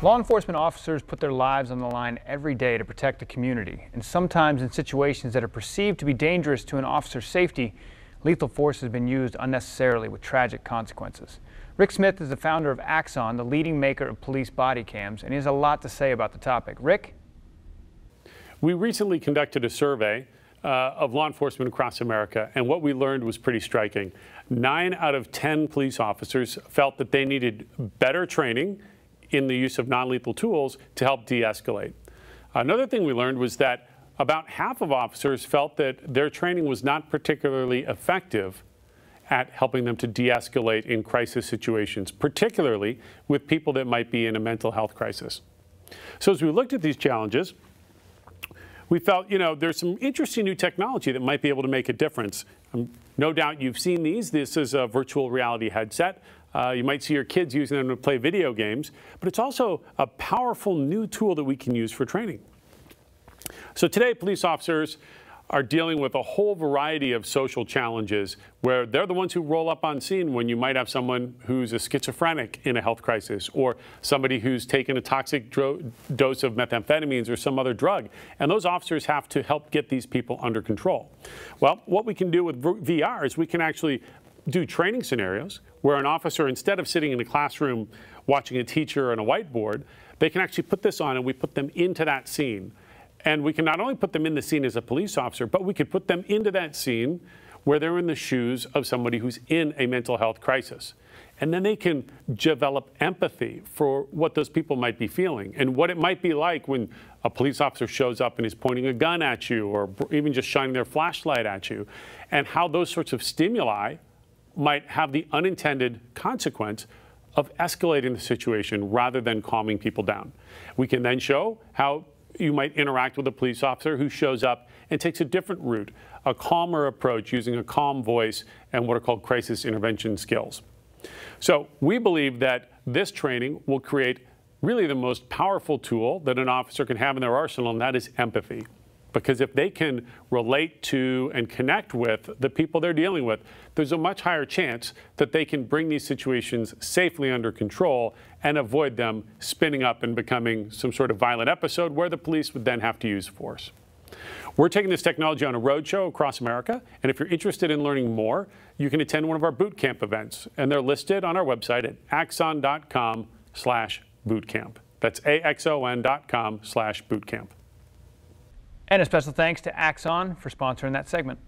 Law enforcement officers put their lives on the line every day to protect the community, and sometimes in situations that are perceived to be dangerous to an officer's safety, lethal force has been used unnecessarily with tragic consequences. Rick Smith is the founder of Axon, the leading maker of police body cams, and he has a lot to say about the topic. Rick? We recently conducted a survey of law enforcement across America, and what we learned was pretty striking. 9 out of 10 police officers felt that they needed better training in the use of non-lethal tools to help de-escalate. Another thing we learned was that about half of officers felt that their training was not particularly effective at helping them to de-escalate in crisis situations, particularly with people that might be in a mental health crisis. So as we looked at these challenges, we felt, there's some interesting new technology that might be able to make a difference. No doubt you've seen these. This is a virtual reality headset. You might see your kids using them to play video games, but it's also a powerful new tool that we can use for training. So today, police officers are dealing with a whole variety of social challenges where they're the ones who roll up on scene when you might have someone who's a schizophrenic in a health crisis, or somebody who's taken a toxic dose of methamphetamines or some other drug. And those officers have to help get these people under control. Well, what we can do with VR is we can actually do training scenarios where an officer, instead of sitting in a classroom watching a teacher on a whiteboard, they can actually put this on and we put them into that scene. And we can not only put them in the scene as a police officer, but we could put them into that scene where they're in the shoes of somebody who's in a mental health crisis. And then they can develop empathy for what those people might be feeling and what it might be like when a police officer shows up and is pointing a gun at you or even just shining their flashlight at you, and how those sorts of stimuli might have the unintended consequence of escalating the situation rather than calming people down. We can then show how you might interact with a police officer who shows up and takes a different route, a calmer approach using a calm voice and what are called crisis intervention skills. So we believe that this training will create really the most powerful tool that an officer can have in their arsenal, and that is empathy. Because if they can relate to and connect with the people they're dealing with, there's a much higher chance that they can bring these situations safely under control and avoid them spinning up and becoming some sort of violent episode where the police would then have to use force. We're taking this technology on a roadshow across America, and if you're interested in learning more, you can attend one of our boot camp events, and they're listed on our website at axon.com/bootcamp. That's axon.com/bootcamp. And a special thanks to Axon for sponsoring that segment.